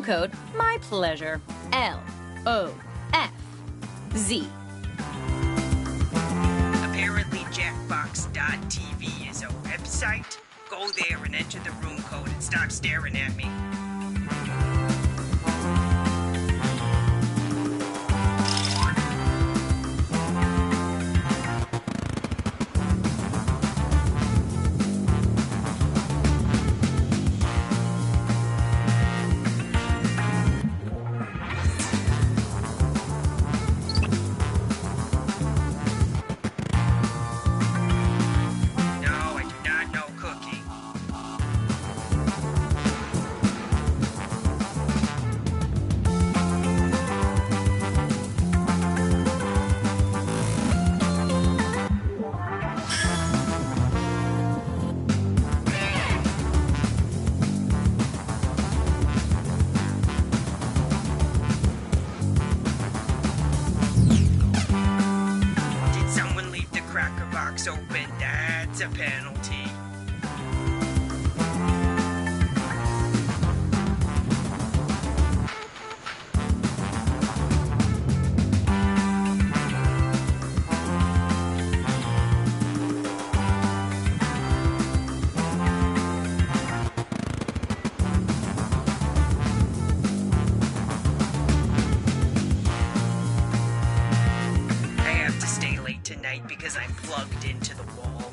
code, my pleasure. LOFZ. Apparently Jackbox.tv is a website. Go there and enter the room code and stop staring at me. Open, that's a penalty. Tonight because I'm plugged into the wall.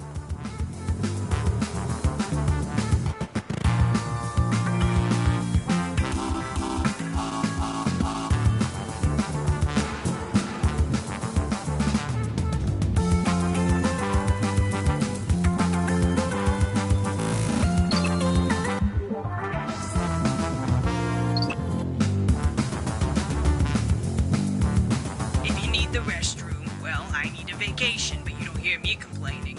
If you need the restroom, well, I need a vacation, but you don't hear me complaining.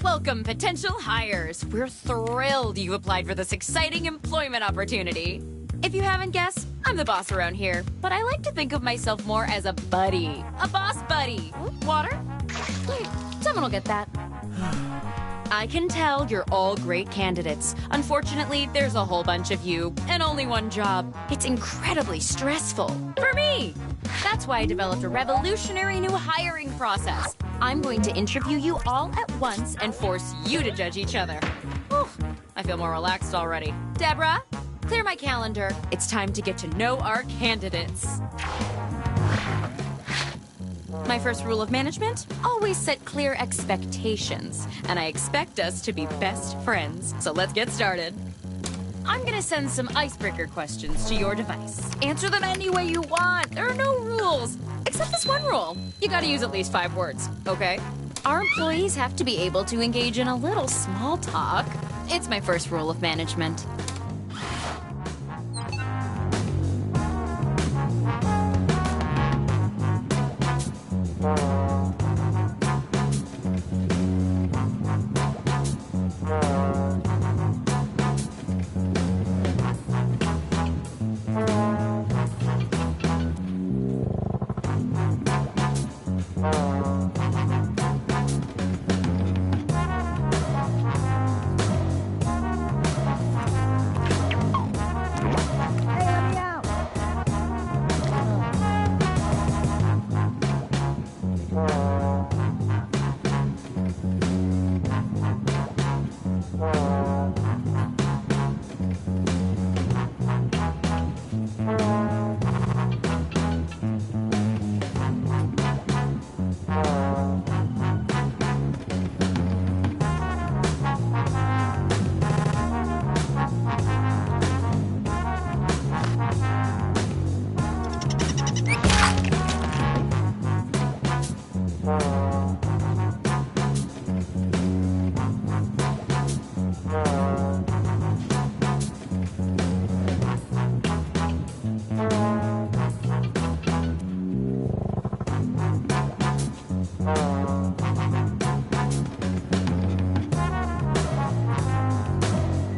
Welcome, potential hires. We're thrilled you applied for this exciting employment opportunity. If you haven't guessed, I'm the boss around here, but I like to think of myself more as a buddy. A boss buddy. Water? Someone will get that. I can tell you're all great candidates. Unfortunately, there's a whole bunch of you, and only one job. It's incredibly stressful. For me! That's why I developed a revolutionary new hiring process. I'm going to interview you all at once and force you to judge each other. Whew, I feel more relaxed already. Deborah, clear my calendar. It's time to get to know our candidates. My first rule of management, always set clear expectations. And I expect us to be best friends. So let's get started. I'm gonna send some icebreaker questions to your device. Answer them any way you want. There are no rules. Except this one rule. You gotta use at least 5 words, okay? Our employees have to be able to engage in a little small talk. It's my first rule of management.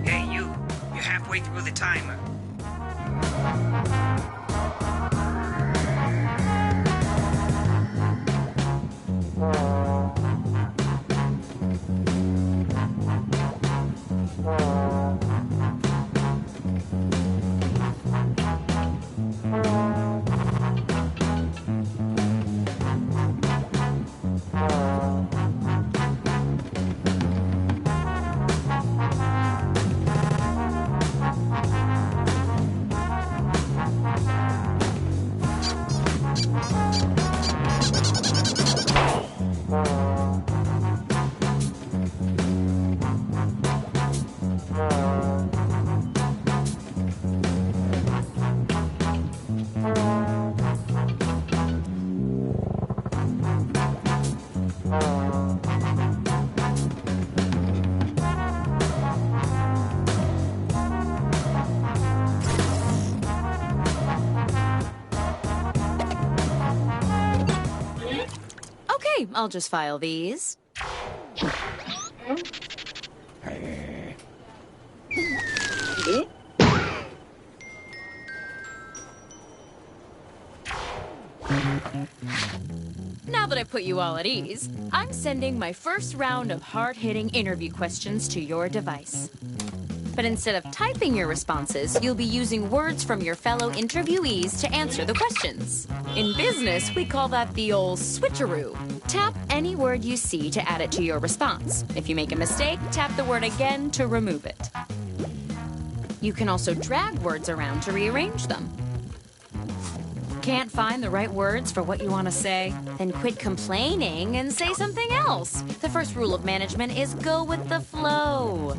Hey, you're halfway through the timer. Okay, I'll just file these. Now that I've put you all at ease, I'm sending my first round of hard-hitting interview questions to your device. But instead of typing your responses, you'll be using words from your fellow interviewees to answer the questions. In business, we call that the old switcheroo. Tap any word you see to add it to your response. If you make a mistake, tap the word again to remove it. You can also drag words around to rearrange them. Can't find the right words for what you want to say? Then quit complaining and say something else. The first rule of management is go with the flow.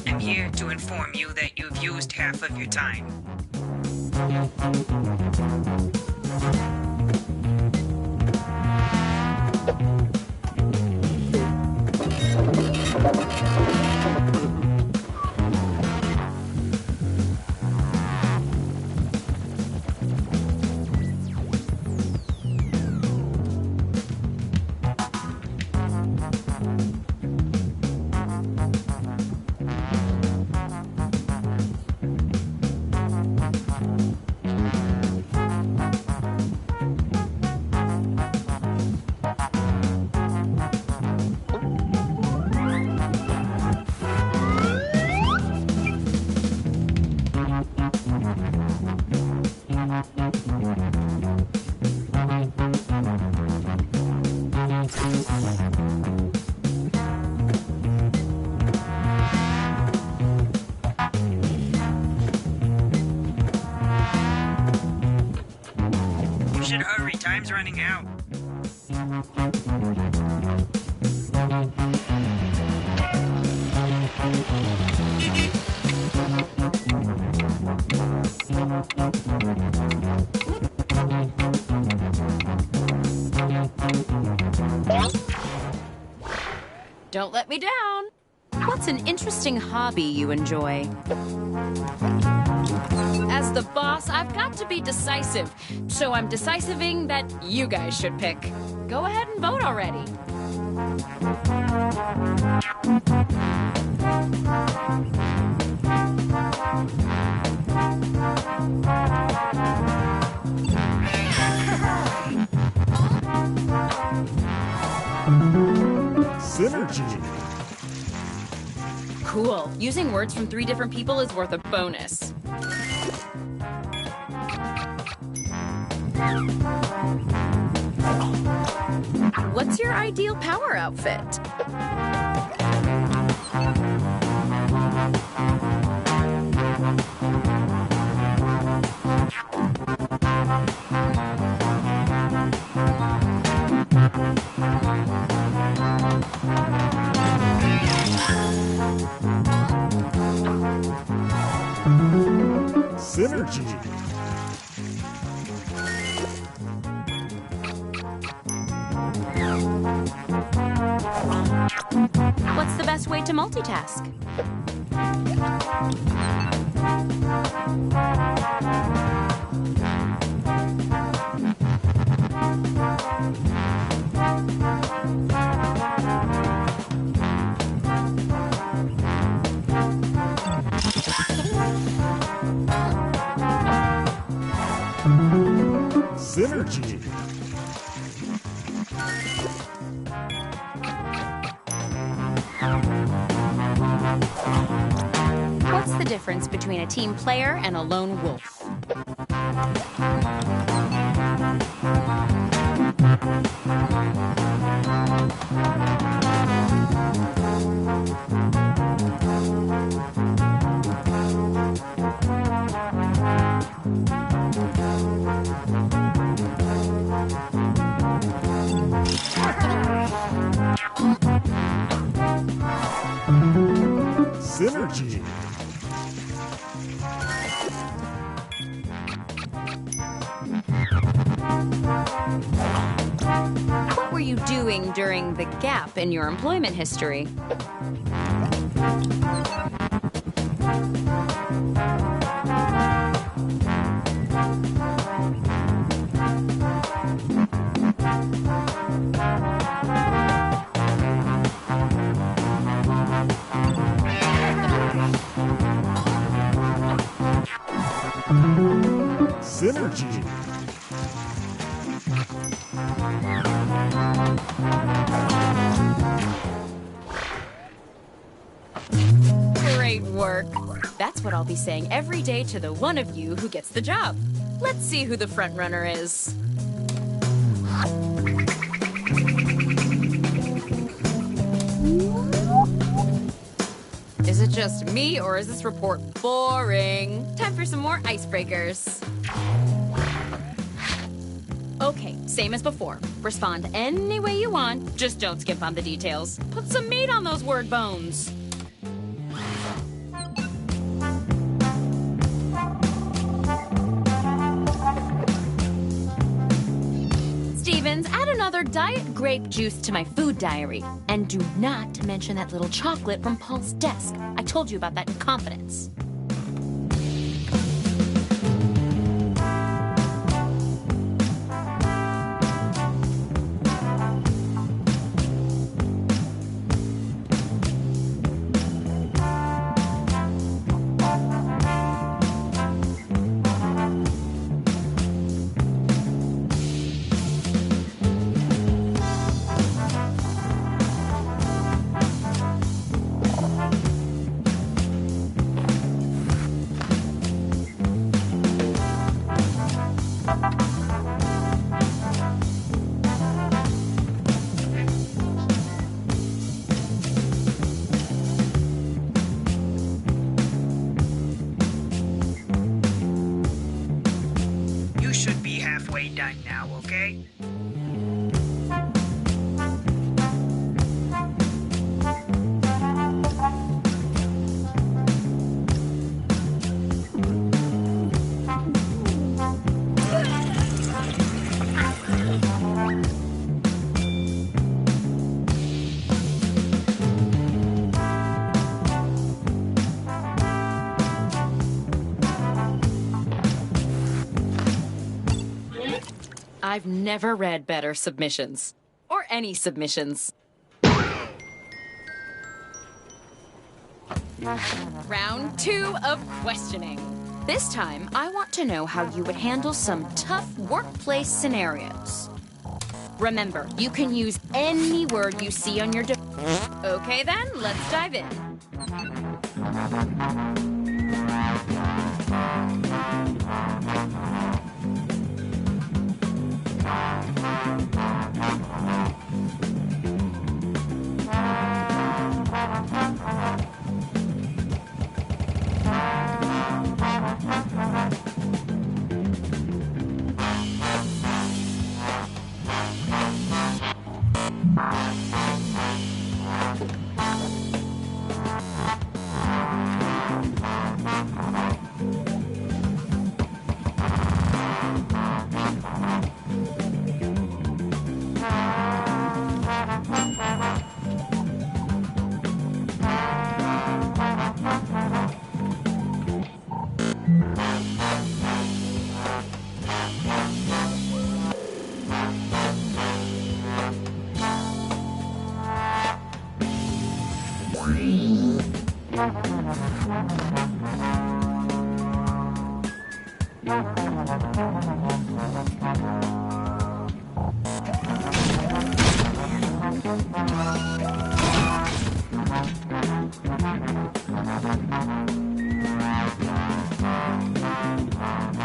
I'm here to inform you that you've used half of your time. You should hurry, time's running out. Don't let me down. What's What's an interesting hobby you enjoy? As the boss, I've got to be decisive, so I'm decisiving that you guys should pick. Go ahead and vote already. Synergy. Cool. Using words from 3 different people is worth a bonus. What's your ideal power outfit? Synergy. What's the best way to multitask? Synergy. What's the difference between a team player and a lone wolf? Synergy. What were you doing during the gap in your employment history? Synergy. Great work. That's what I'll be saying every day to the one of you who gets the job. Let's see who the front runner is. Is it just me, or is this report boring? Time for some more icebreakers. Okay, same as before. Respond any way you want, just don't skip on the details. Put some meat on those word bones. Stevens, add another diet grape juice to my food diary. And do not mention that little chocolate from Paul's desk. I told you about that in confidence. You should be halfway done now, okay? I've never read better submissions. Or any submissions. Round 2 of questioning. This time, I want to know how you would handle some tough workplace scenarios. Remember, you can use any word you see on your Okay then, let's dive in.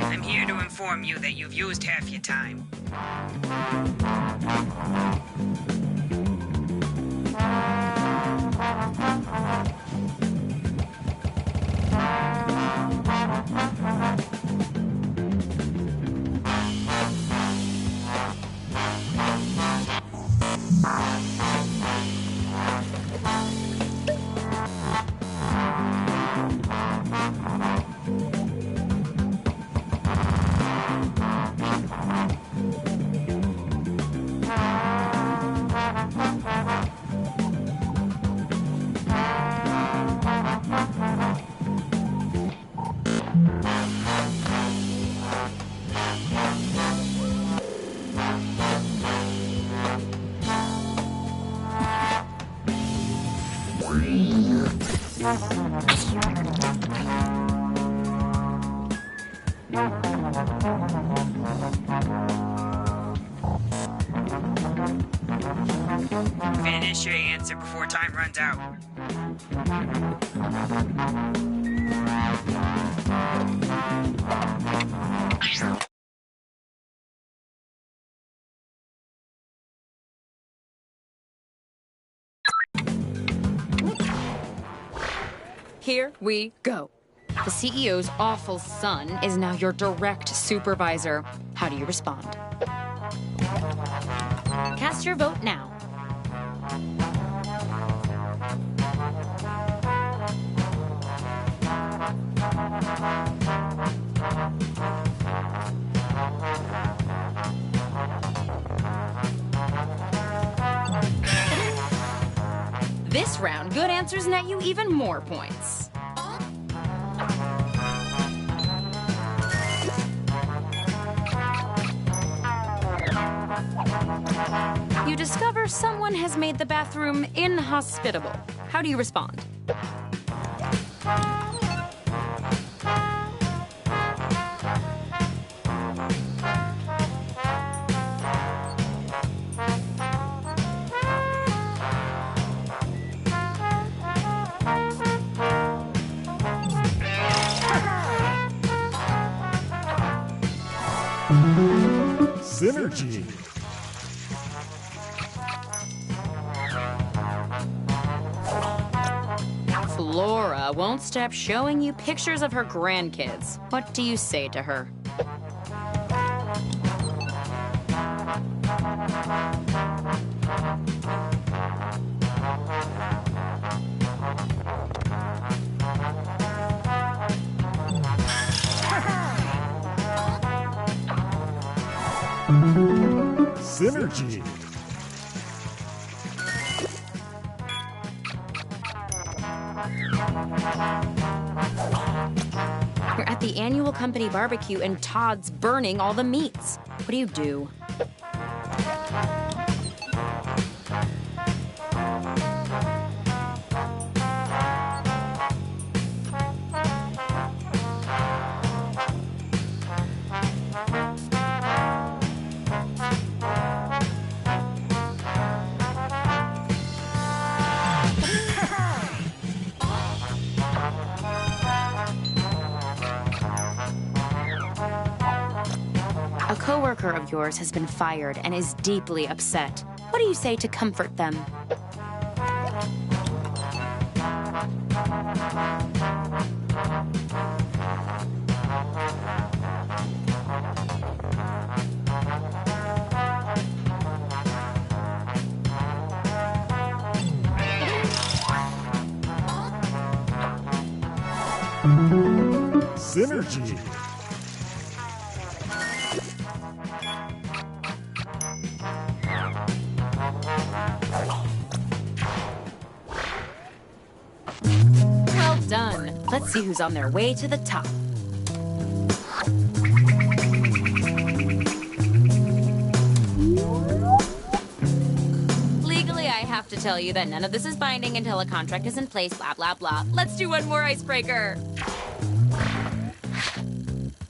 I'm here to inform you that you've used half your time. Finish your answer before time runs out. Here we go. The CEO's awful son is now your direct supervisor. How do you respond? Cast your vote now. This round, good answers net you even more points. You discover someone has made the bathroom inhospitable. How do you respond? Synergy. Flora won't stop showing you pictures of her grandkids. What do you say to her? Synergy. We're at the annual company barbecue and Todd's burning all the meats. What do you do? A coworker of yours has been fired and is deeply upset. What do you say to comfort them? Synergy. Well done. Let's see who's on their way to the top. Legally, I have to tell you that none of this is binding until a contract is in place, blah, blah, blah. Let's do one more icebreaker.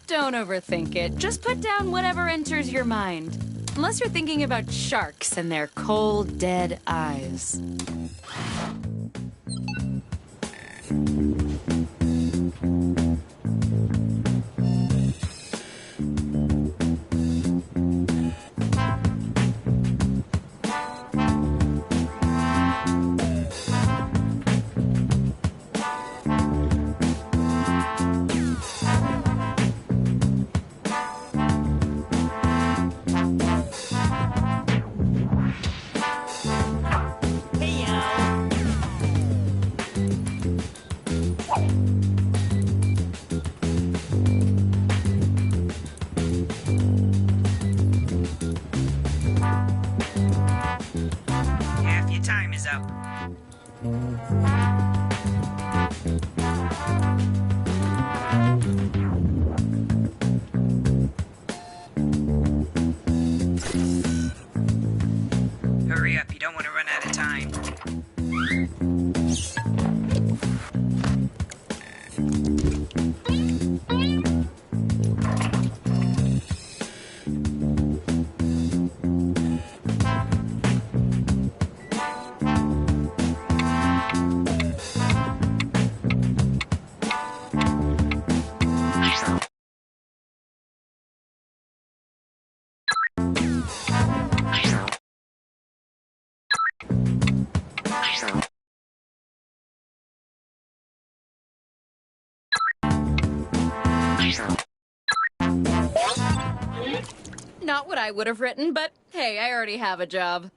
Don't overthink it. Just put down whatever enters your mind. Unless you're thinking about sharks and their cold, dead eyes. Half your time is up. Hurry up, you don't want to run out of time. Not what I would have written, but hey, I already have a job.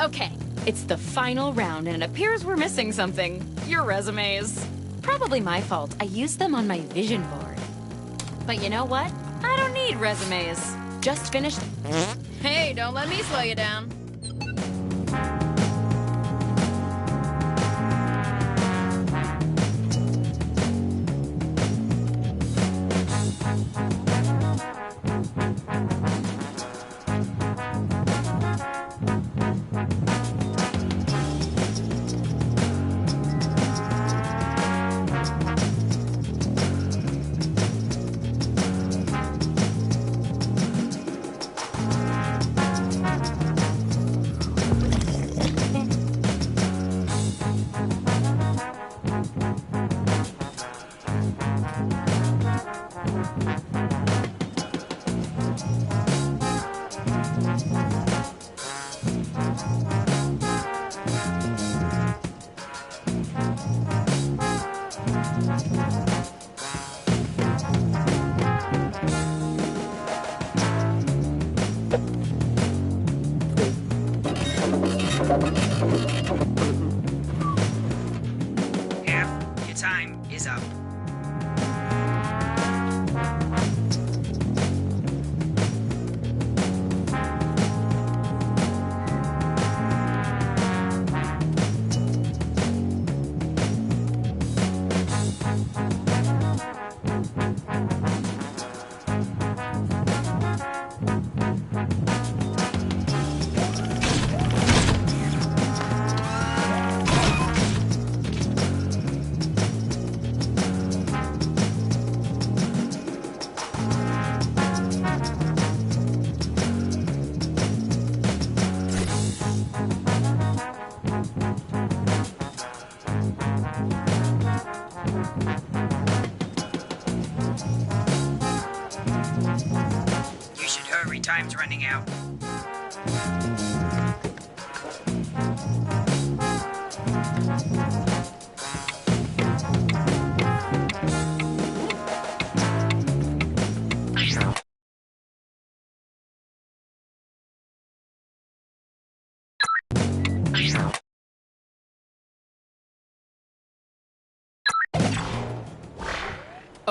Okay, it's the final round, and it appears we're missing something. Your resumes. Probably my fault. I used them on my vision board. But you know what? I don't need resumes. Just finished. Hey, don't let me slow you down. Half your time is up. You should hurry, time's running out.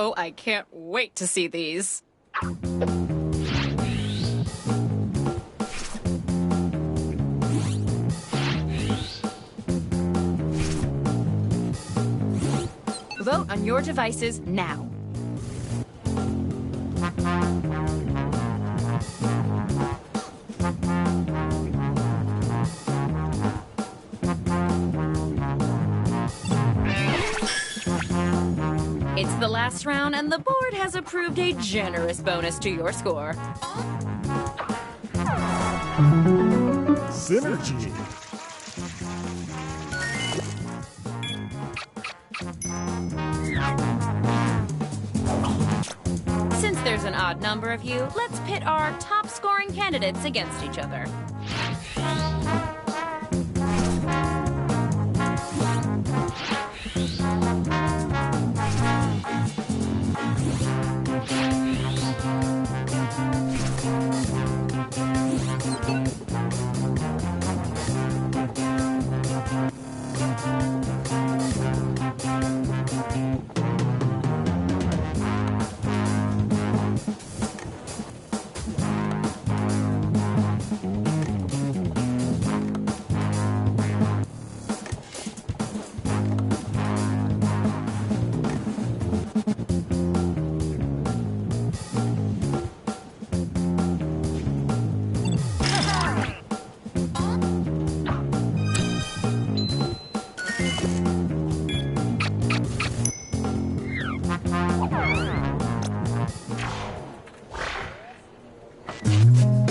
Oh, I can't wait to see these. Vote on your devices now. It's the last round, and the board has approved a generous bonus to your score. Synergy. Since there's an odd number of you, let's pit our top-scoring candidates against each other.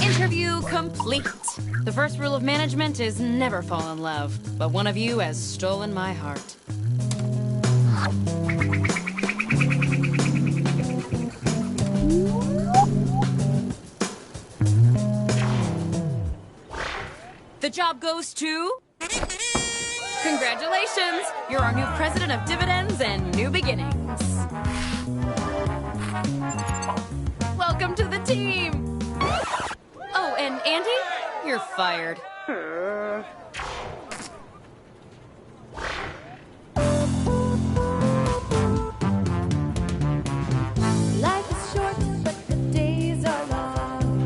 Interview complete. The first rule of management is never fall in love, but one of you has stolen my heart. The job goes to... Congratulations! You're our new president of dividends and new beginnings. Welcome to the team! Oh, and Andy, you're fired. Life is short, but the days are long.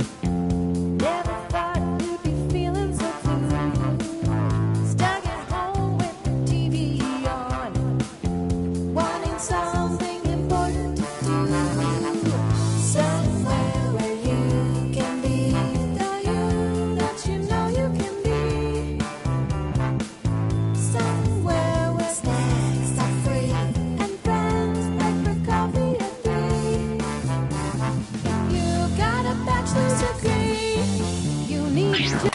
Never thought you'd be feeling so blue. Stuck at home with the TV on, wanting something important to do. Somewhere where you can be the you that you know you can be. Somewhere where snacks are free and friends beg for coffee at 3. If you got a bachelor's degree, you need to.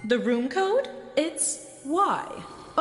The room code? It's Y-O-S-K.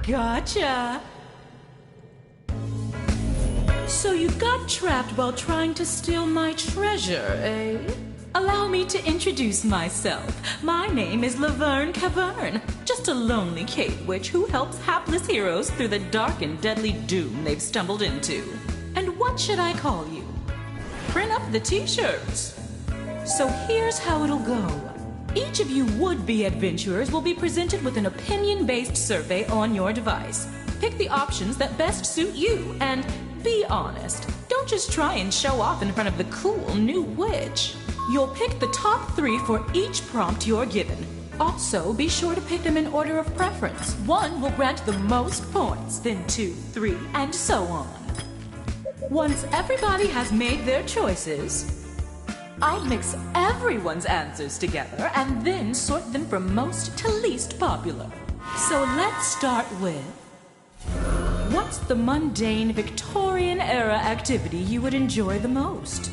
Gotcha. So you got trapped while trying to steal my treasure, eh? Allow me to introduce myself. My name is Laverne Cavern, just a lonely cave witch who helps hapless heroes through the dark and deadly doom they've stumbled into. And what should I call you? Print up the t-shirts. So here's how it'll go. Each of you would-be adventurers will be presented with an opinion-based survey on your device. Pick the options that best suit you, and be honest. Don't just try and show off in front of the cool new witch. You'll pick the top 3 for each prompt you're given. Also, be sure to pick them in order of preference. 1 will grant the most points, then 2, 3, and so on. Once everybody has made their choices, I'll mix everyone's answers together and then sort them from most to least popular. So let's start with, what's the mundane Victorian-era activity you would enjoy the most?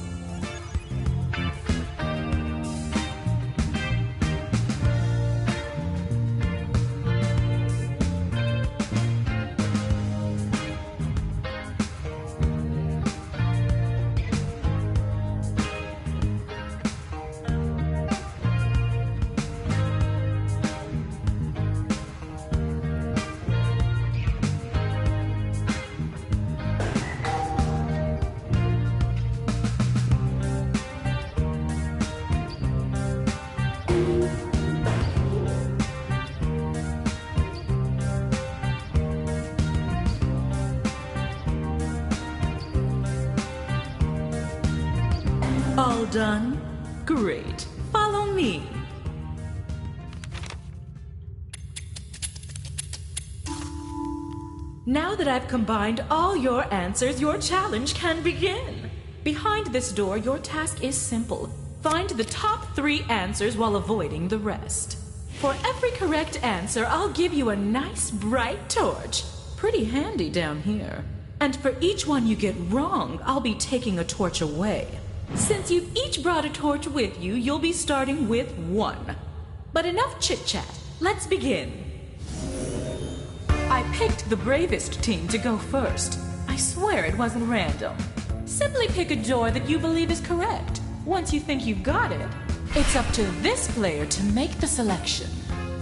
All done? Great. Follow me. Now that I've combined all your answers, your challenge can begin. Behind this door, your task is simple. Find the top 3 answers while avoiding the rest. For every correct answer, I'll give you a nice bright torch. Pretty handy down here. And for each one you get wrong, I'll be taking a torch away. Since you've each brought a torch with you, you'll be starting with 1. But enough chit-chat. Let's begin. I picked the bravest team to go first. I swear it wasn't random. Simply pick a door that you believe is correct. Once you think you've got it, it's up to this player to make the selection.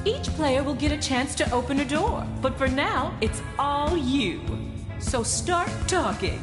Each player will get a chance to open a door, but for now, it's all you. So start talking.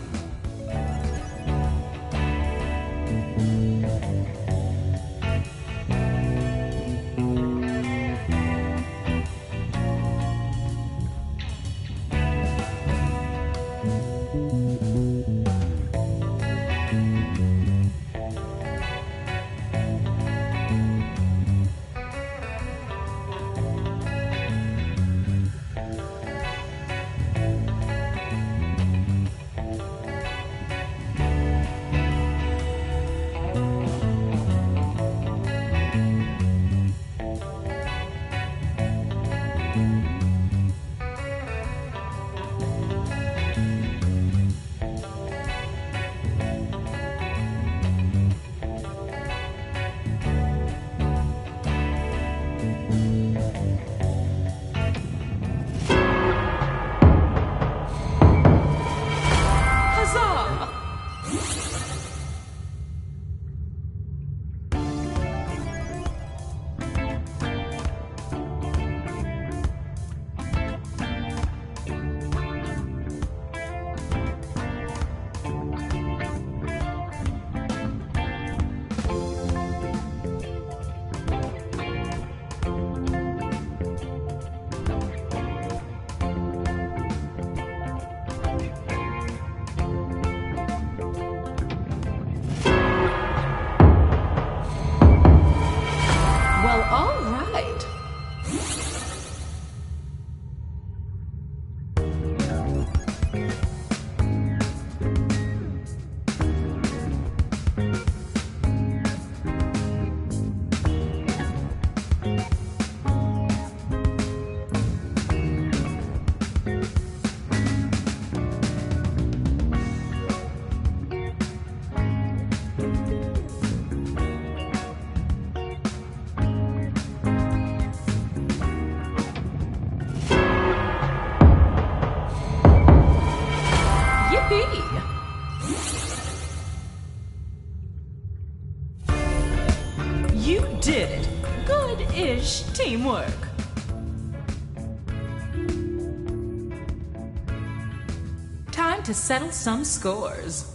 to settle some scores.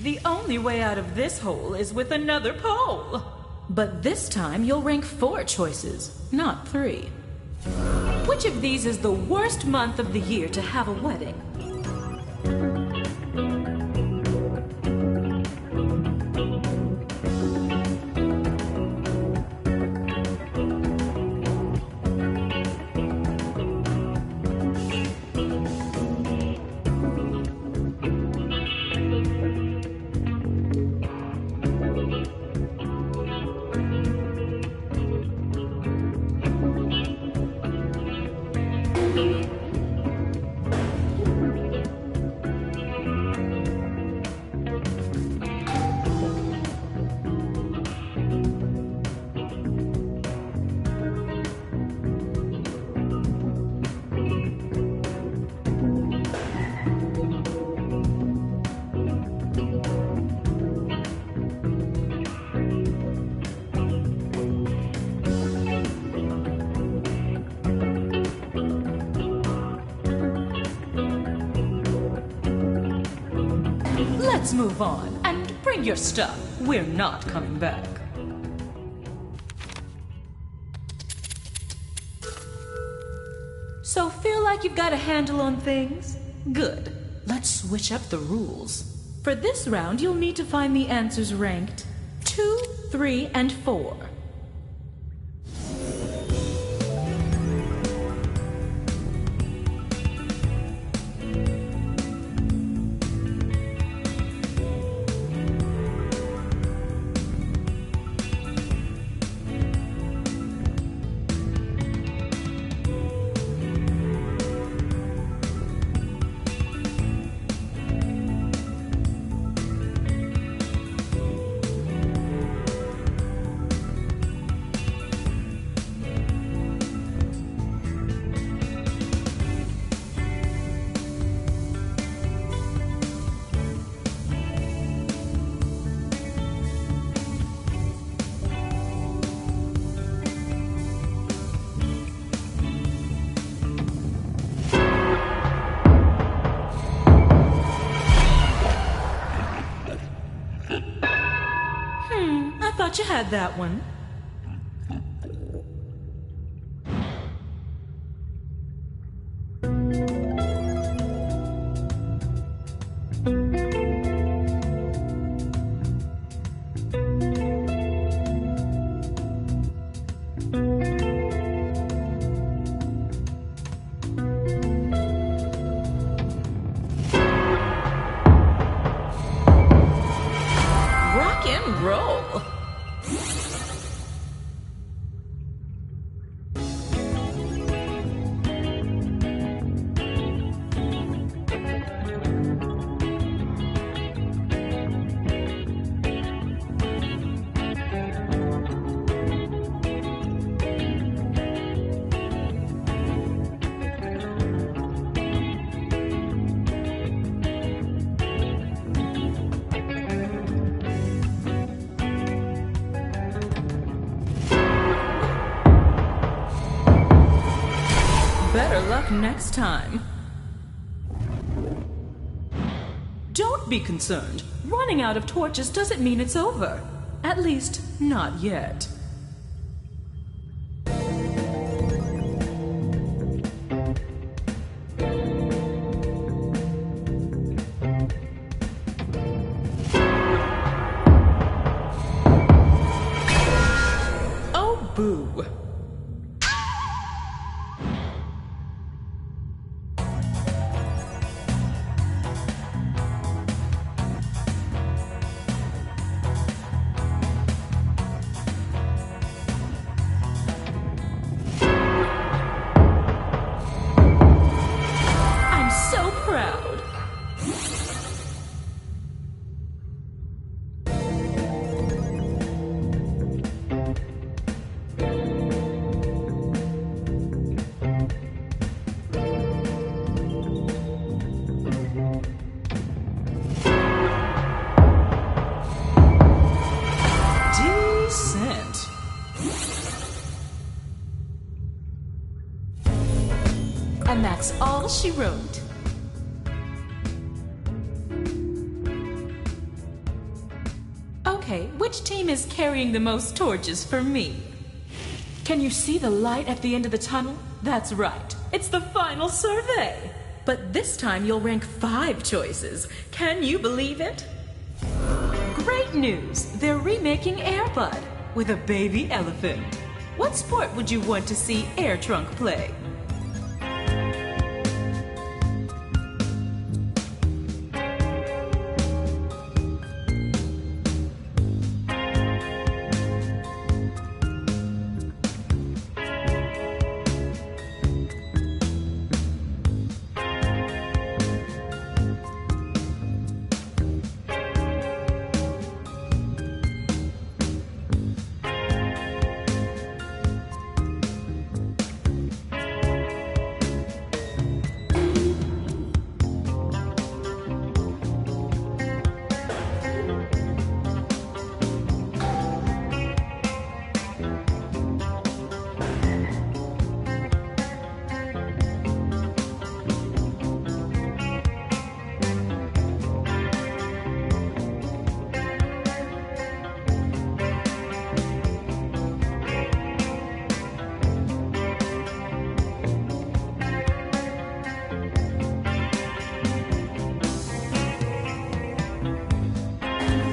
The only way out of this hole is with another poll. But this time you'll rank 4 choices, not 3. Which of these is the worst month of the year to have a wedding? Let's move on and bring your stuff. We're not coming back. So feel like you've got a handle on things? Good. Let's switch up the rules. For this round, you'll need to find the answers ranked 2, 3, and 4. I thought you had that one. Rock and roll. Better luck next time. Don't be concerned. Running out of torches doesn't mean it's over. At least, not yet. Oh, boo. So proud. Decent. And that's all she wrote. which team is carrying the most torches for me? Can you see the light at the end of the tunnel? That's right. It's the final survey. But this time you'll rank 5 choices. Can you believe it? Great news! They're remaking Air Bud with a baby elephant. What sport would you want to see Air Trunk play?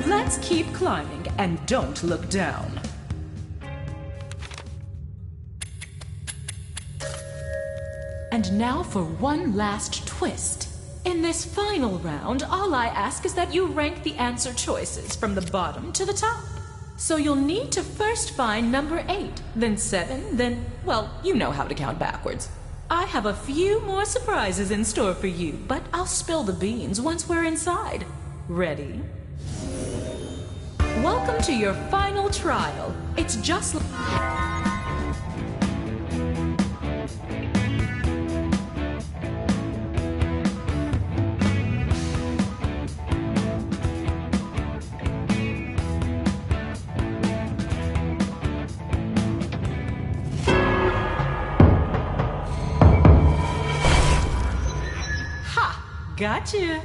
Let's keep climbing and don't look down. And now for one last twist. In this final round, all I ask is that you rank the answer choices from the bottom to the top. So you'll need to first find number 8, then 7, then, well, you know how to count backwards. I have a few more surprises in store for you, but I'll spill the beans once we're inside. Ready? Welcome to your final trial. It's just Ha! Gotcha!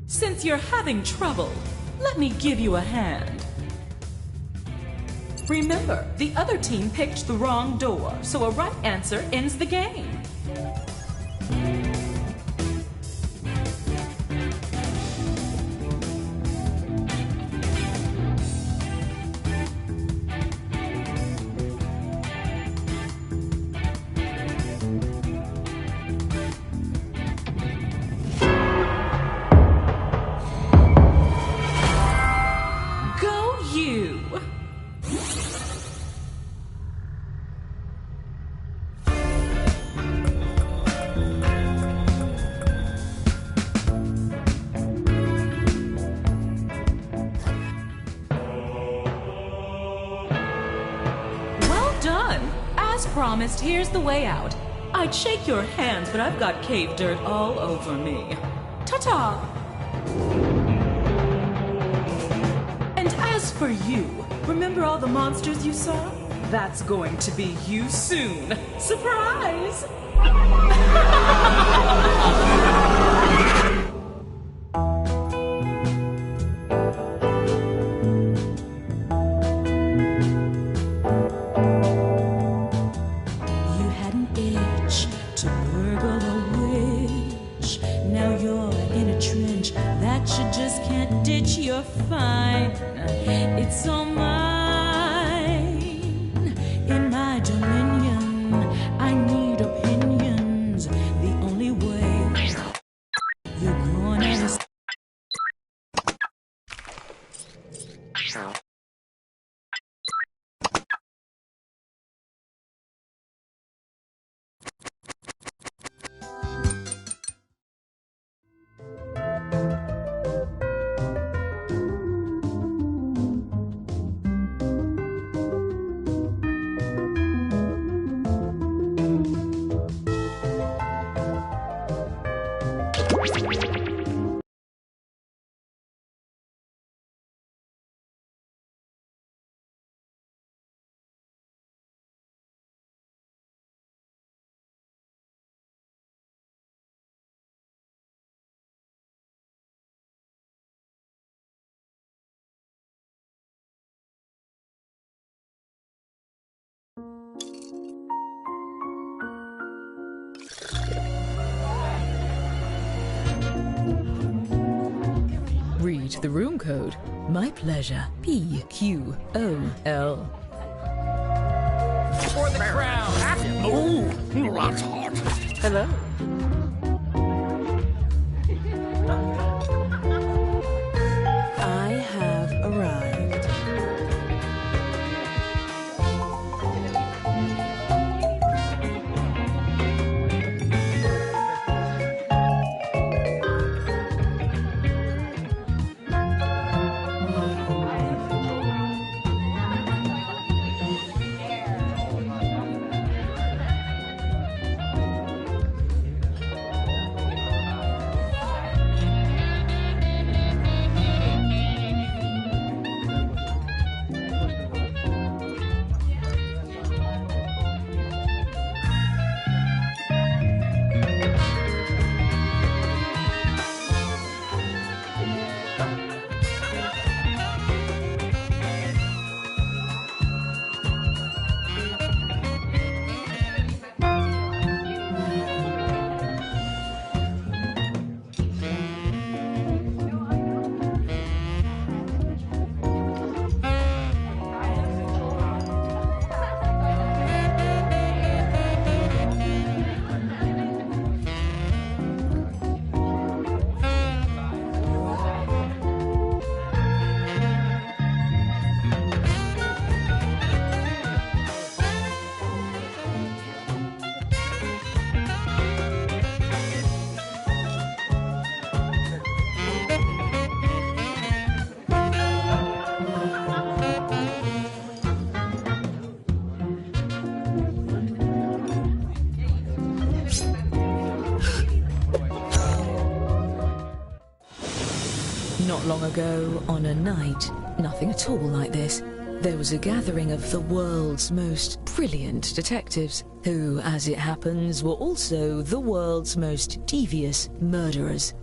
Since you're having trouble, let me give you a hand. Remember, the other team picked the wrong door, so a right answer ends the game. Done! As promised, here's the way out. I'd shake your hands, but I've got cave dirt all over me. Ta-ta! And as for you, remember all the monsters you saw? That's going to be you soon. Surprise! You're fine, it's all mine. In my dominion, I need opinions. The only way you're gonna right, the room code. My pleasure. PQOL. For the crown. Oh, that's hot. Hello. I have arrived. Not long ago, on a night, nothing at all like this, there was a gathering of the world's most brilliant detectives, who, as it happens, were also the world's most devious murderers.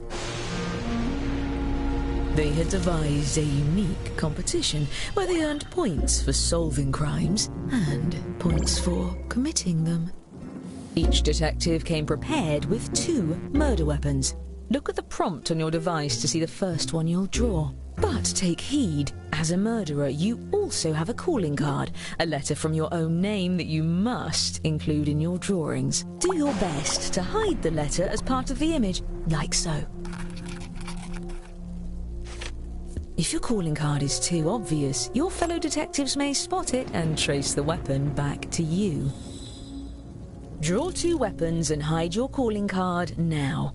They had devised a unique competition where they earned points for solving crimes and points for committing them. Each detective came prepared with 2 murder weapons. Look at the prompt on your device to see the first one you'll draw. But take heed, as a murderer you also have a calling card, a letter from your own name that you must include in your drawings. Do your best to hide the letter as part of the image, like so. If your calling card is too obvious, your fellow detectives may spot it and trace the weapon back to you. Draw 2 weapons and hide your calling card now.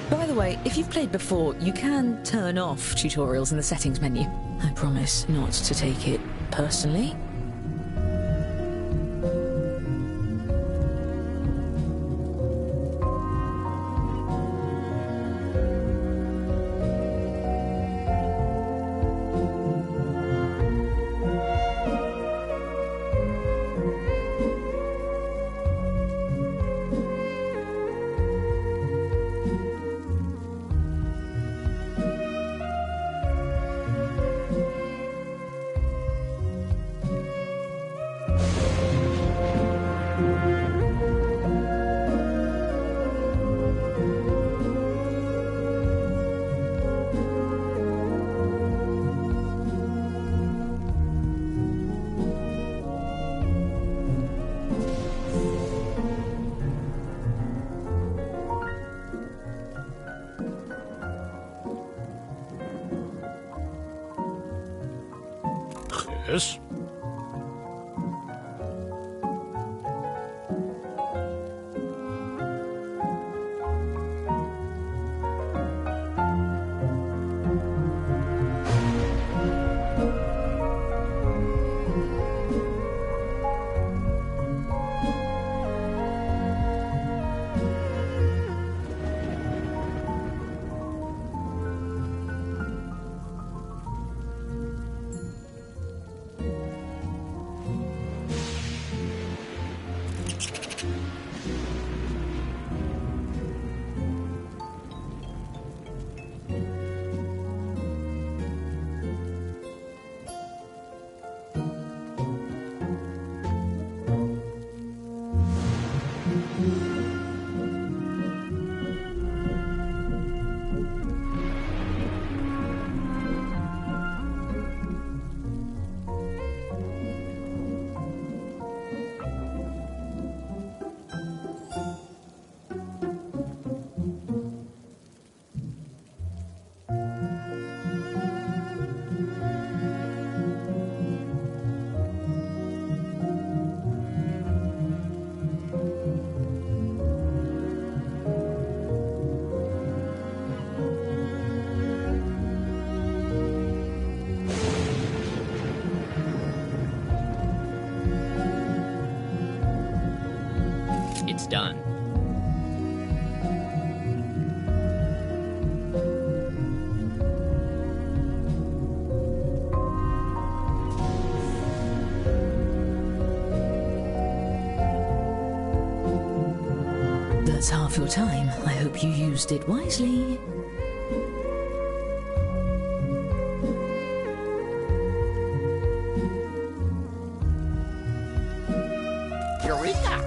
By the way, if you've played before, you can turn off tutorials in the settings menu. I promise not to take it personally. Yes? it's done. That's half your time. I hope you used it wisely. Eureka!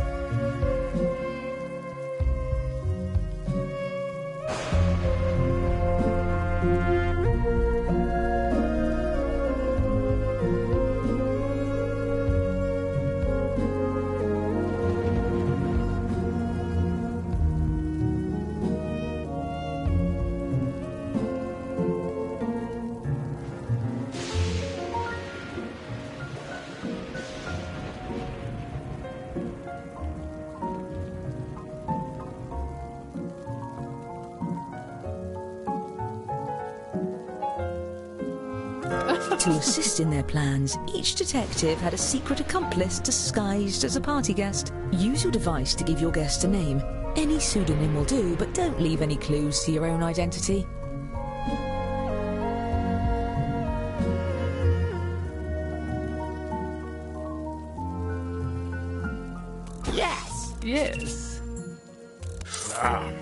To assist in their plans, each detective had a secret accomplice disguised as a party guest. Use your device to give your guest a name. Any pseudonym will do, but don't leave any clues to your own identity. Yes! Yes. Ah.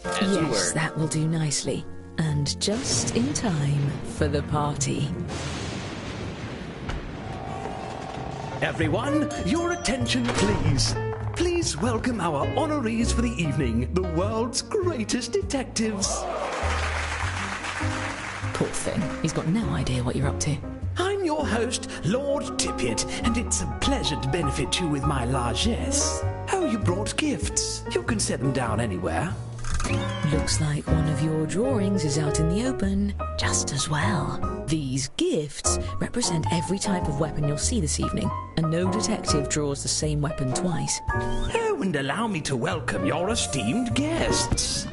As you Yes, were. that will do nicely. And just in time for the party. Everyone, your attention please. Please welcome our honorees for the evening, the world's greatest detectives. Poor thing. He's got no idea what you're up to. I'm your host, Lord Tippett, and it's a pleasure to benefit you with my largesse. Oh, you brought gifts. You can set them down anywhere. Looks like one of your drawings is out in the open, just as well. These gifts represent every type of weapon you'll see this evening, and no detective draws the same weapon twice. Oh, and allow me to welcome your esteemed guests.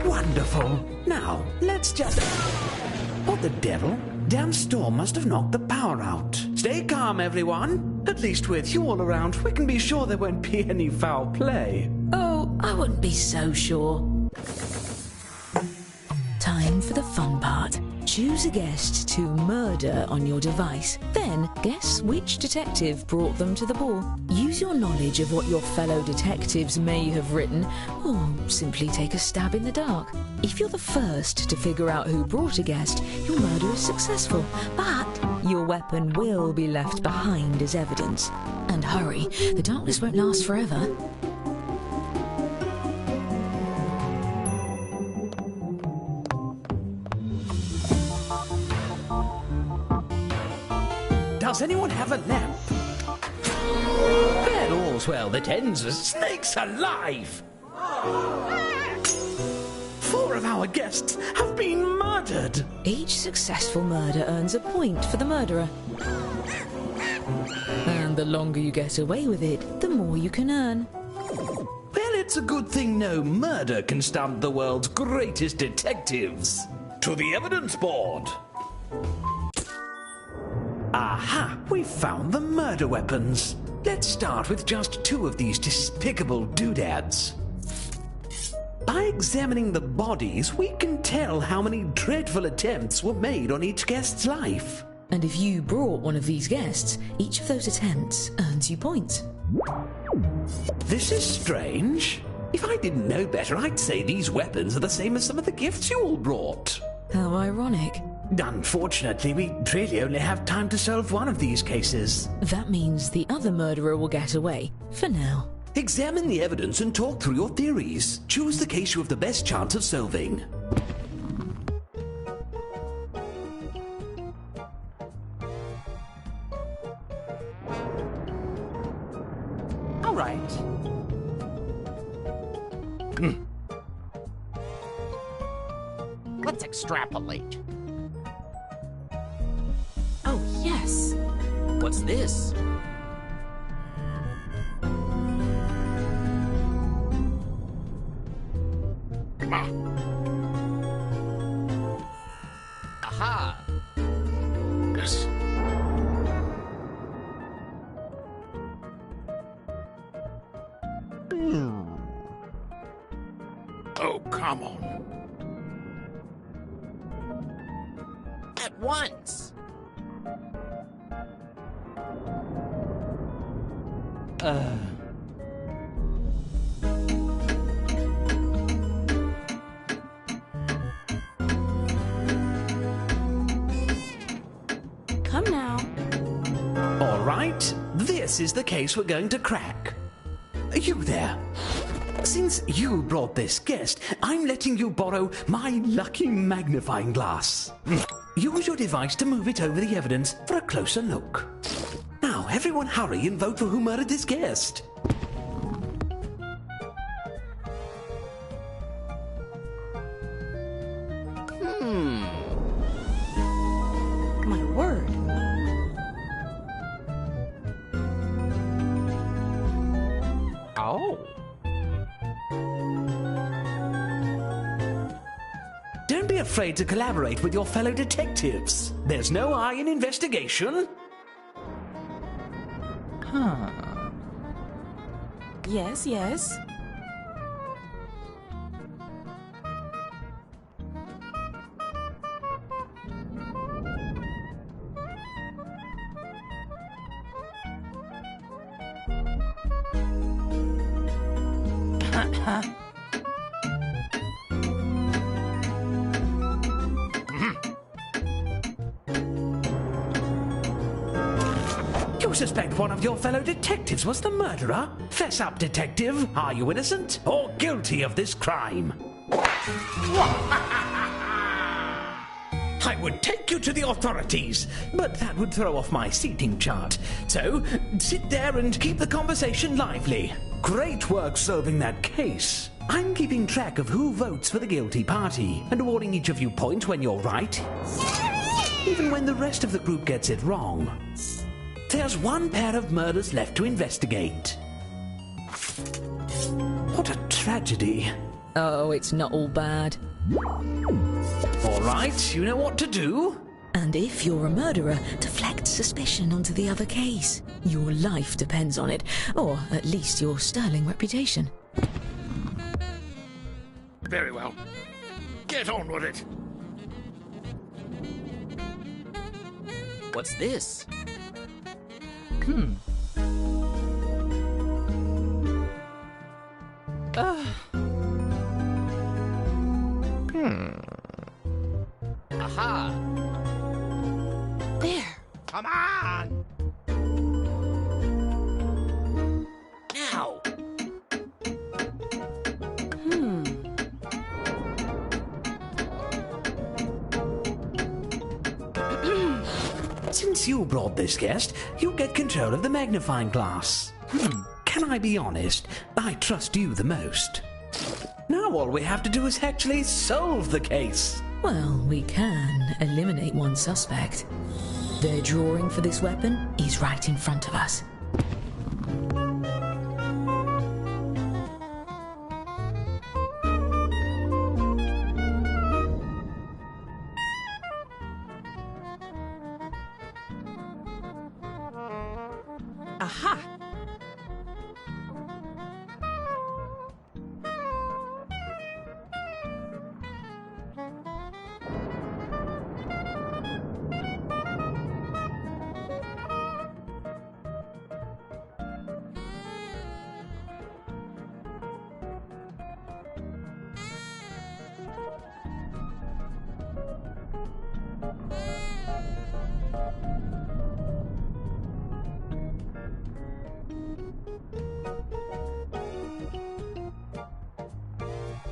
Wonderful. Now, let's just... What the devil? Damn storm must have knocked the power out. Stay calm, everyone. At least with you all around, we can be sure there won't be any foul play. Oh, I wouldn't be so sure. Time for the fun part. Choose a guest to murder on your device. Then guess which detective brought them to the ball. Use your knowledge of what your fellow detectives may have written, or simply take a stab in the dark. If you're the first to figure out who brought a guest, your murder is successful, but your weapon will be left behind as evidence. And hurry, the darkness won't last forever. Does anyone have a lamp? Then all's well that ends as snakes alive! 4 of our guests have been murdered! Each successful murder earns a point for the murderer. And the longer you get away with it, the more you can earn. Well, it's a good thing no murder can stump the world's greatest detectives. To the evidence board! Aha! We've found the murder weapons. Let's start with just 2 of these despicable doodads. By examining the bodies, we can tell how many dreadful attempts were made on each guest's life. And if you brought one of these guests, each of those attempts earns you points. This is strange. If I didn't know better, I'd say these weapons are the same as some of the gifts you all brought. How ironic. Unfortunately, we really only have time to solve one of these cases. That means the other murderer will get away, for now. Examine the evidence and talk through your theories. Choose the case you have the best chance of solving. right. Let's extrapolate. Oh, yes. What's this? Aha! Yes. Oh, come on. At once! Come now. All right, this is the case we're going to crack. You there. Since you brought this guest, I'm letting you borrow my lucky magnifying glass. Use your device to move it over the evidence for a closer look. Now, everyone hurry and vote for who murdered this guest. My word. Oh. Don't be afraid to collaborate with your fellow detectives. There's no I in investigation. Yes, yes. You suspect one of your fellow detectives was the murderer? Fess up, detective. Are you innocent or guilty of this crime? I would take you to the authorities, but that would throw off my seating chart. So, sit there and keep the conversation lively. Great work solving that case. I'm keeping track of who votes for the guilty party and awarding each of you points when you're right, even when the rest of the group gets it wrong. There's one pair of murders left to investigate. What a tragedy. Oh, it's not all bad. All right, you know what to do. And if you're a murderer, deflect suspicion onto the other case. Your life depends on it, or at least your sterling reputation. Very well. Get on with it. What's this? Aha! There. Come on! Now! Since you brought this guest, you get control of the magnifying glass. Can I be honest? I trust you the most. Now all we have to do is actually solve the case. Well, we can eliminate one suspect. Their drawing for this weapon is right in front of us. Aha!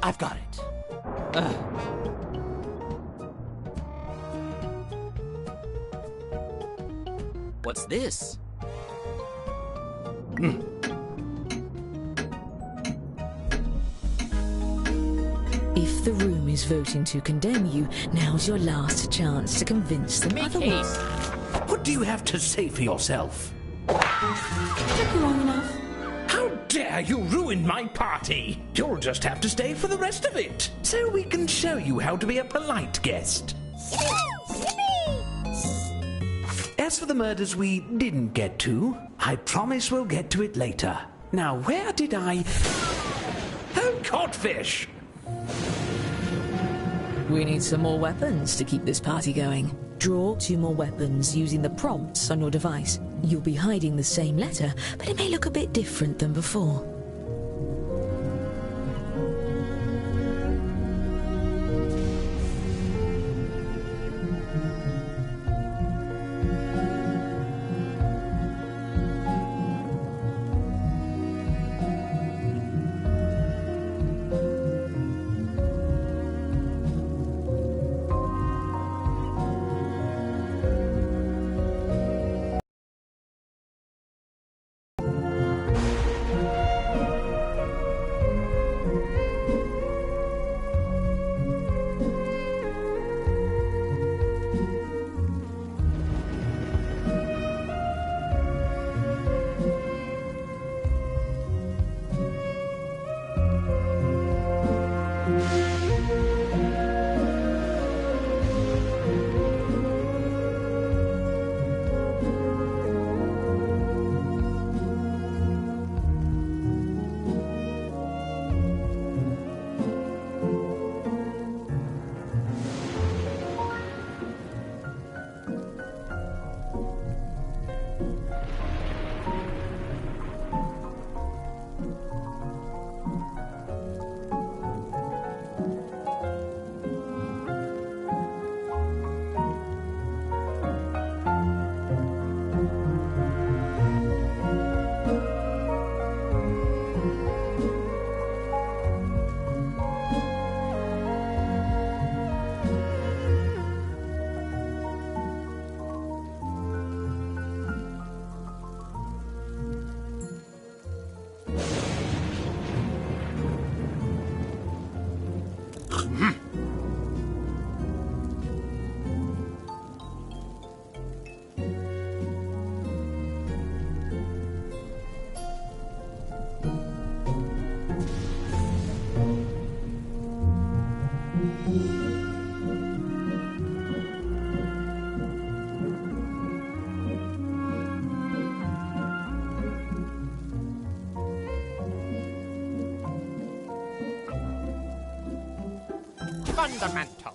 I've got it. What's this? the room is voting to condemn you, now's your last chance to convince them Make otherwise. haste. What do you have to say for yourself? Took long enough. How dare you ruin my party? You'll just have to stay for the rest of it, so we can show you how to be a polite guest. As for the murders we didn't get to, I promise we'll get to it later. Now, where did I... Oh, codfish! We need some more weapons to keep this party going. Draw 2 more weapons using the prompts on your device. You'll be hiding the same letter, but it may look a bit different than before. Fundamental.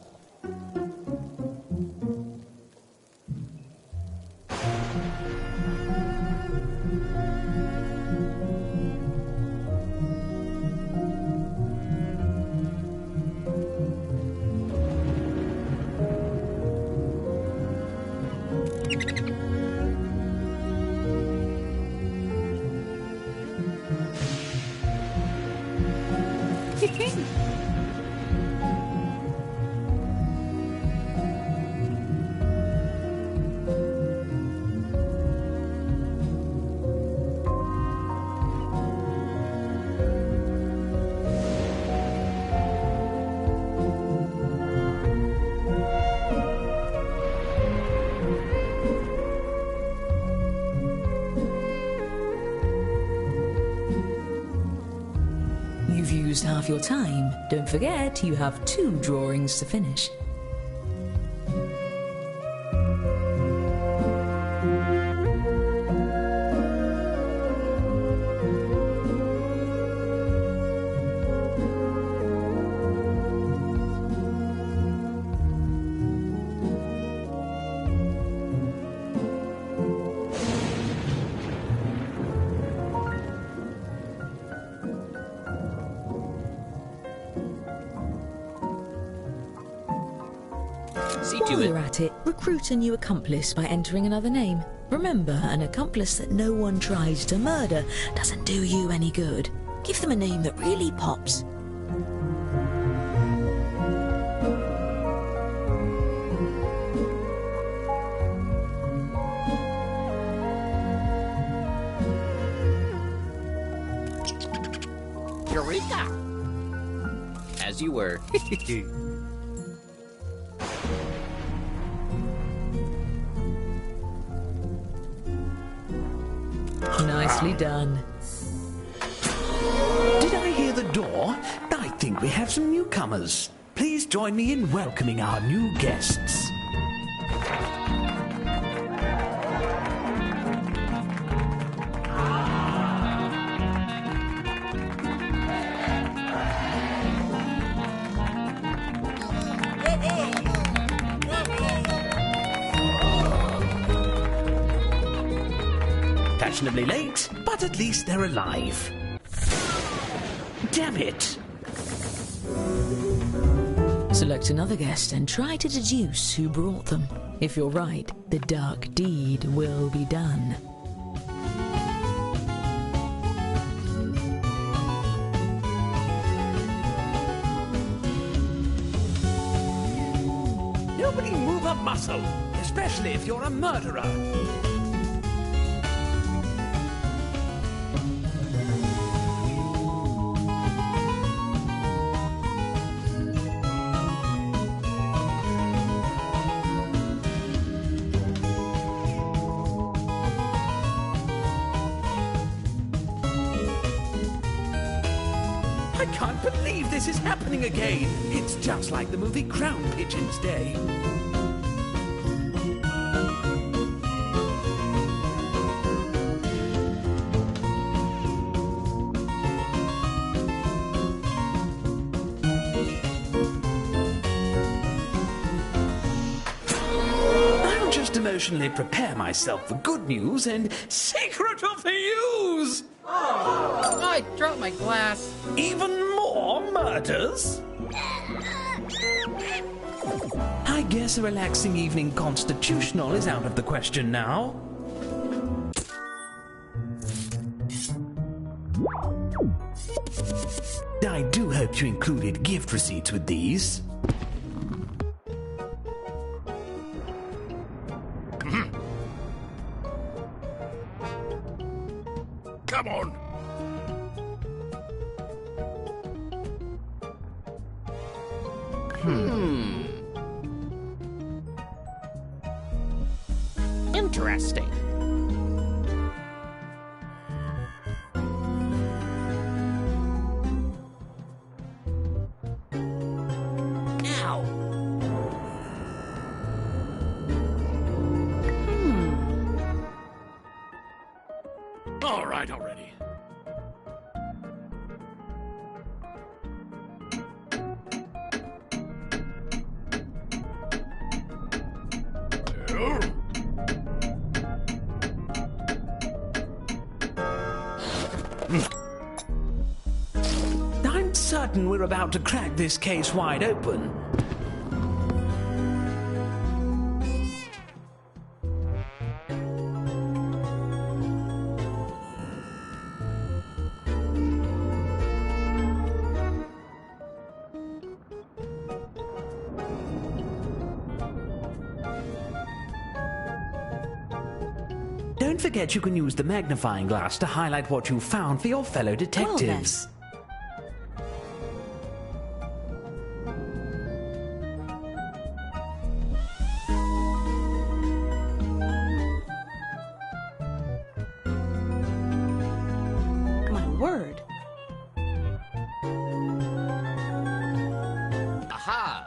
You've used half your time. Don't forget, you have 2 drawings to finish. See While to you're it. at it, recruit a new accomplice by entering another name. Remember, an accomplice that no one tries to murder doesn't do you any good. Give them a name that really pops. Eureka! As you were. Nicely done. Did I hear the door? I think we have some newcomers. Please join me in welcoming our new guests. Fashionably late, but at least they're alive. Damn it! Select another guest and try to deduce who brought them. If you're right, the dark deed will be done. Nobody move a muscle, especially if you're a murderer. I can't believe this is happening again. It's just like the movie Crown Pigeons Day. I'll just emotionally prepare myself for good news and secret of the use. Oh, I dropped my glass. Even more murders? I guess a relaxing evening constitutional is out of the question now. I do hope you included gift receipts with these. Come on. Interesting. Now. All right already. Oh. I'm certain we're about to crack this case wide open. Don't forget you can use the magnifying glass to highlight what you found for your fellow detectives. My word. Aha!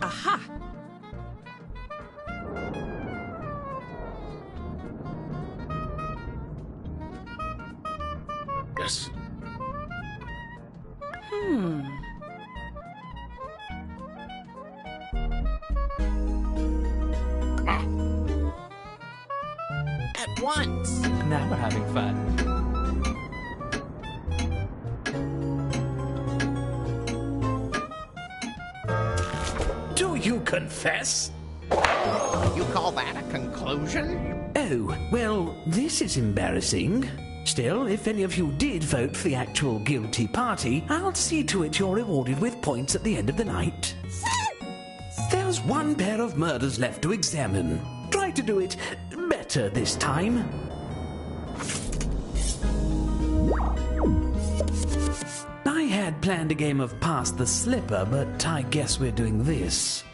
Aha! Yes. Ah, At once! Now we're having fun. Do you confess? You call that a conclusion? Oh, well, this is embarrassing. Still, if any of you did vote for the actual guilty party, I'll see to it you're rewarded with points at the end of the night. There's one pair of murders left to examine. Try to do it better. better this time. I had planned a game of Pass the Slipper, but I guess we're doing this.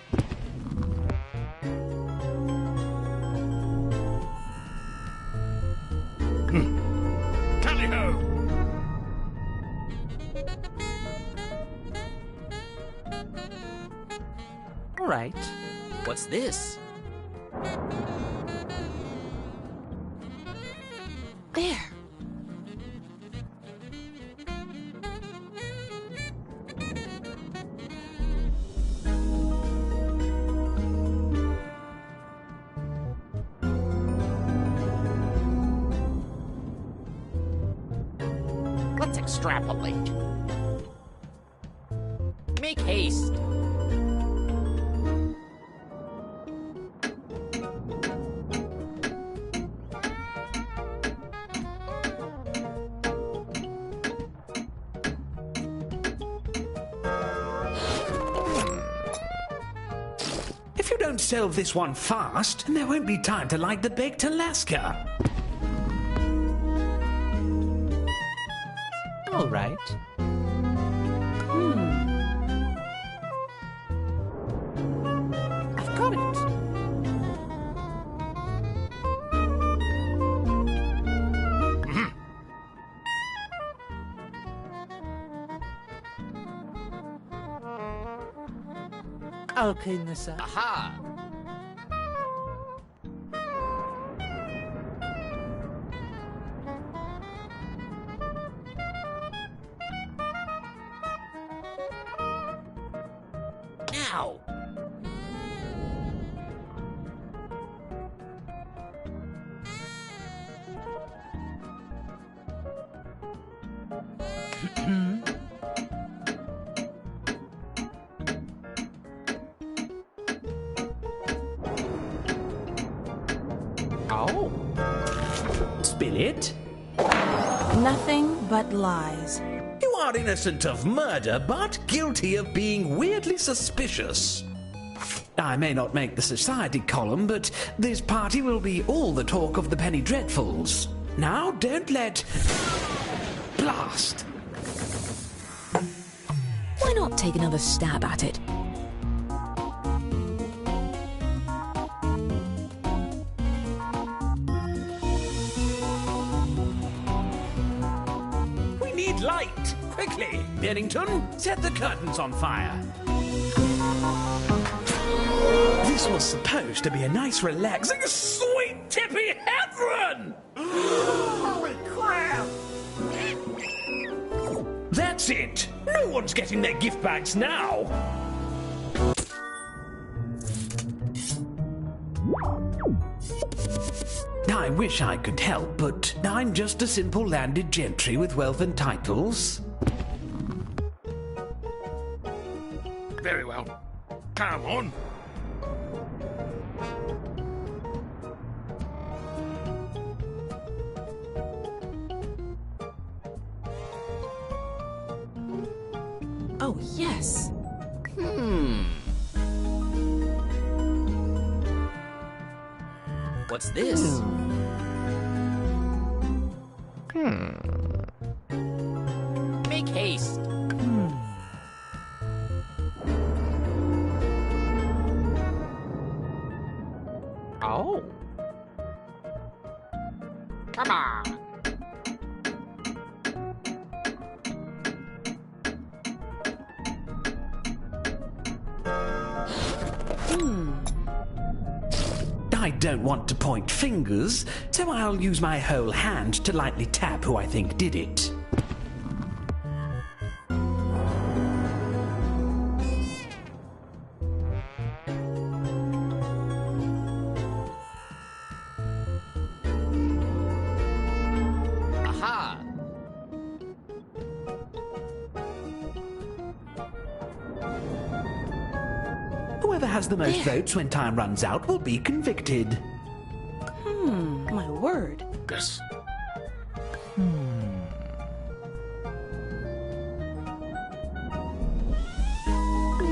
Tally-ho! All right. What's this? There. Let's extrapolate. Make haste. If you don't solve this one fast, there won't be time to light the baked Alaska. All right. I've got it. I'll clean this up. Aha! Now! Oh. Spill it. Nothing but lies. You are innocent of murder, but guilty of being weirdly suspicious. I may not make the society column, but this party will be all the talk of the Penny Dreadfuls. Now, don't let... Blast! Why not take another stab at it? We need light! Quickly! Bennington, set the curtains on fire. This was supposed to be a nice, relaxing, sweet, tippy heaven! Holy crap! That's it! No one's getting their gift bags now! I wish I could help, but I'm just a simple landed gentry with wealth and titles. Very well. Come on. Oh, yes. What's this? Make haste. Oh. Come on. I don't want to point fingers, so I'll use my whole hand to lightly tap who I think did it. Aha! Whoever has the most votes when time runs out will be convicted. My word. Yes.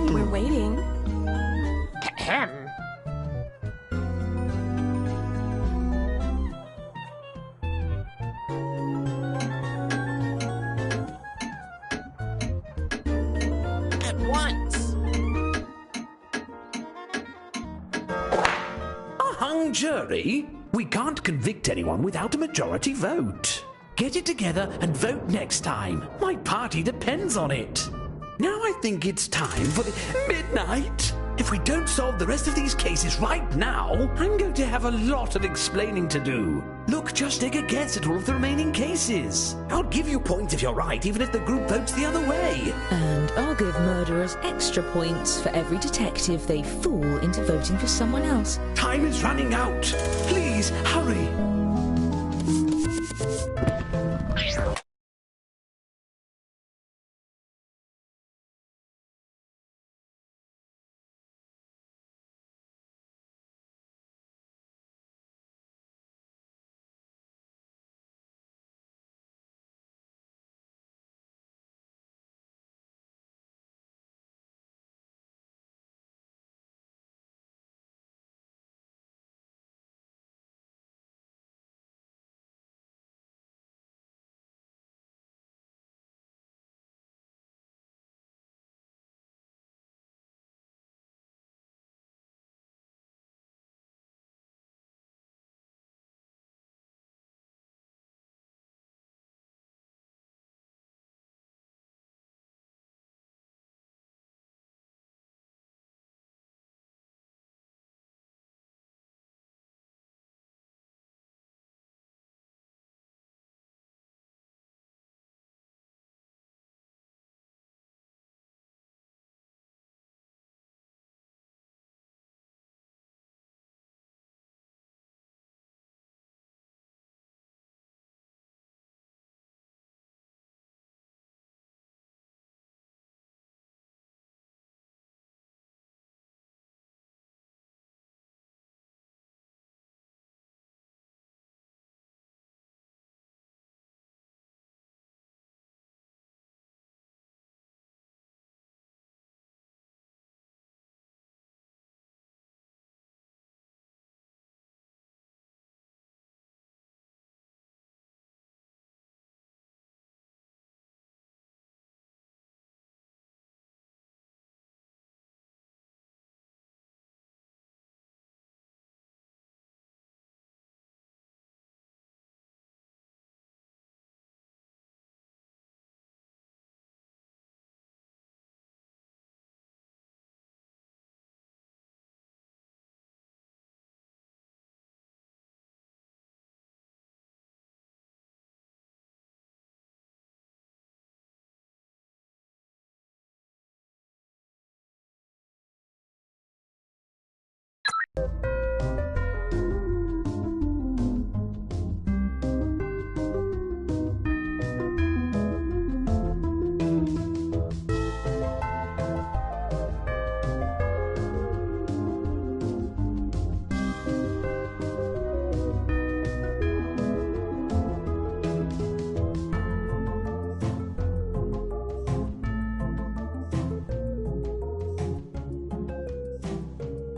We're waiting. jury. We can't convict anyone without a majority vote. Get it together and vote next time. My party depends on it. Now I think it's time for the midnight. If we don't solve the rest of these cases right now, I'm going to have a lot of explaining to do. Look, just take a guess at all of the remaining cases. I'll give you points if you're right, even if the group votes the other way. And I'll give murderers extra points for every detective they fool into voting for someone else. Time is running out. Please, hurry.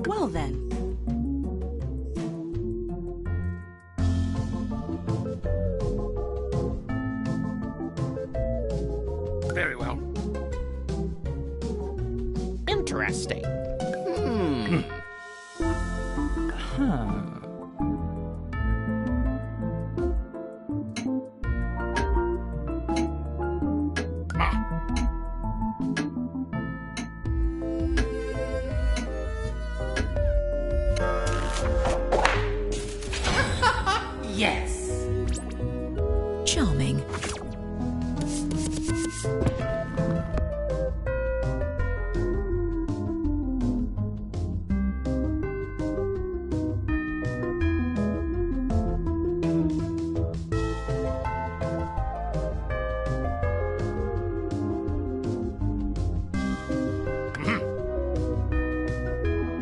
Well then. Very well. Interesting. Yes. Charming.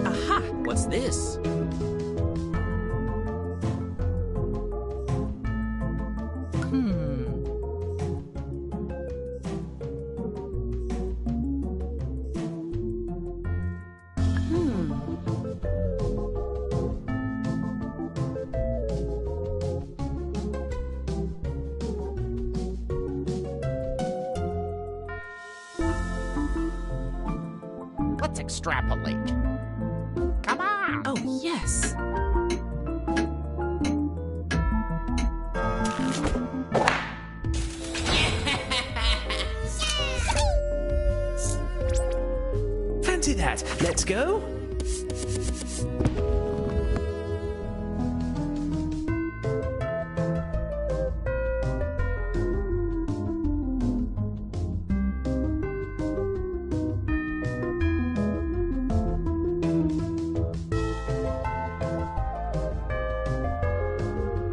Aha! What's this? Let's extrapolate. Come on! Oh, yes. Fancy that. Let's go.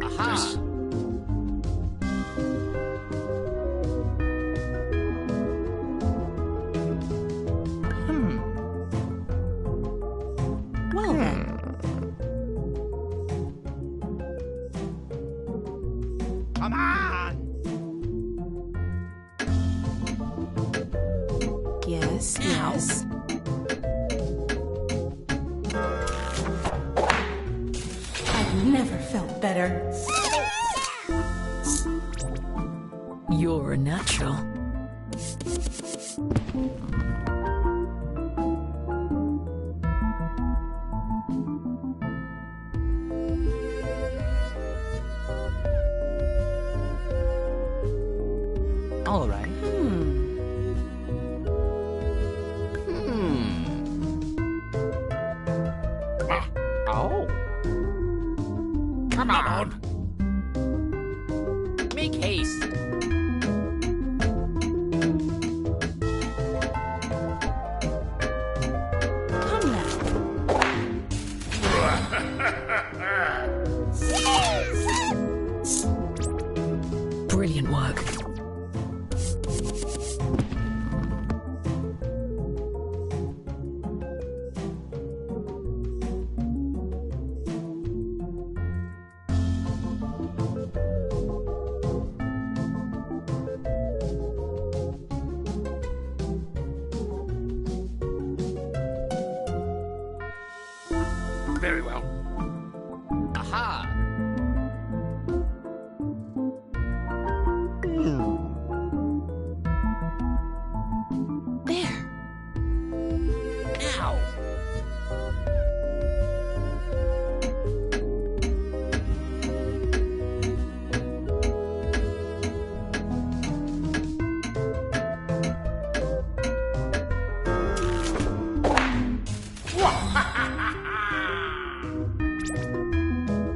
Aha! Well then. Come on! Yes, yes. I've never felt better. You're a natural. All right. Oh. Come on. Make haste. Come now. Brilliant work. Very well. Aha! There. Now!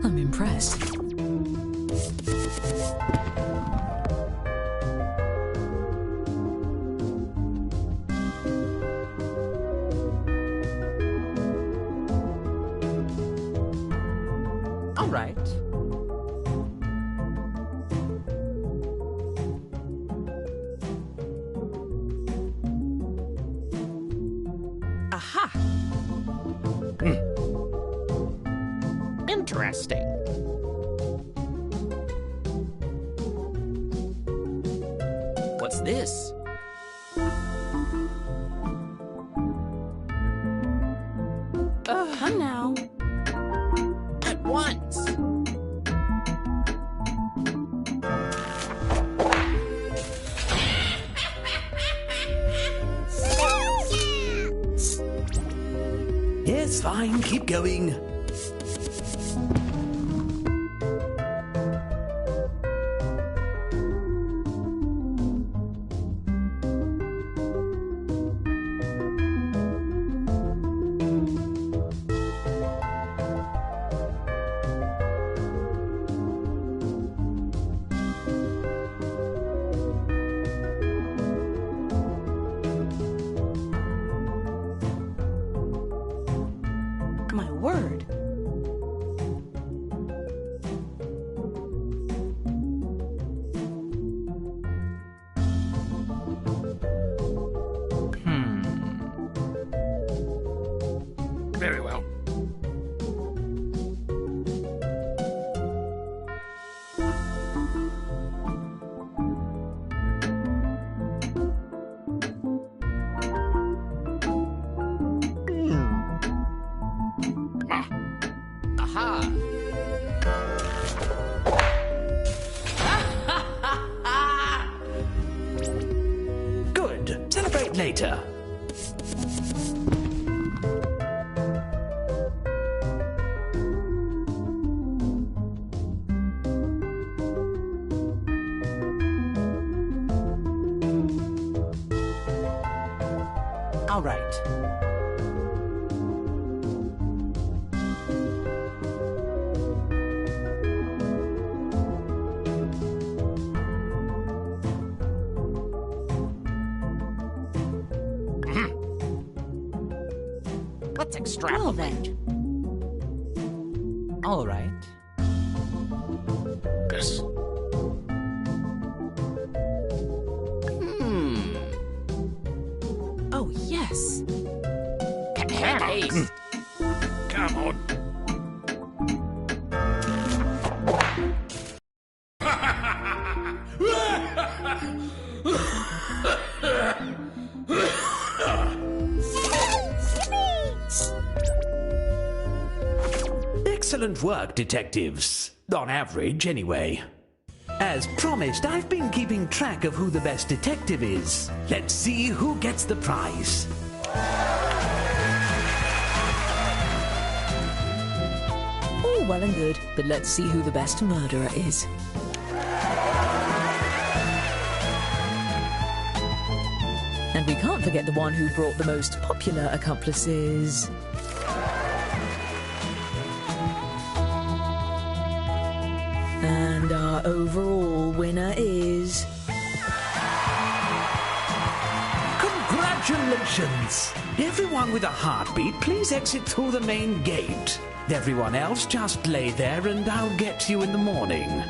I'm impressed. All right. Aha! Interesting. What's this? Come now. At once. Yes, fine. Keep going. My word. Very well. Aha! Good. Celebrate later. All right. Let's Well extrapolate. then. All right. Yes. Oh, yes. Hey, Come on. Excellent work, detectives. On average, anyway. As promised, I've been keeping track of who the best detective is. Let's see who gets the prize. All well and good, but let's see who the best murderer is. And we can't forget the one who brought the most popular accomplices. And our overall winner is... Congratulations! Everyone with a heartbeat, please exit through the main gate. Everyone else, just lay there and I'll get to you in the morning.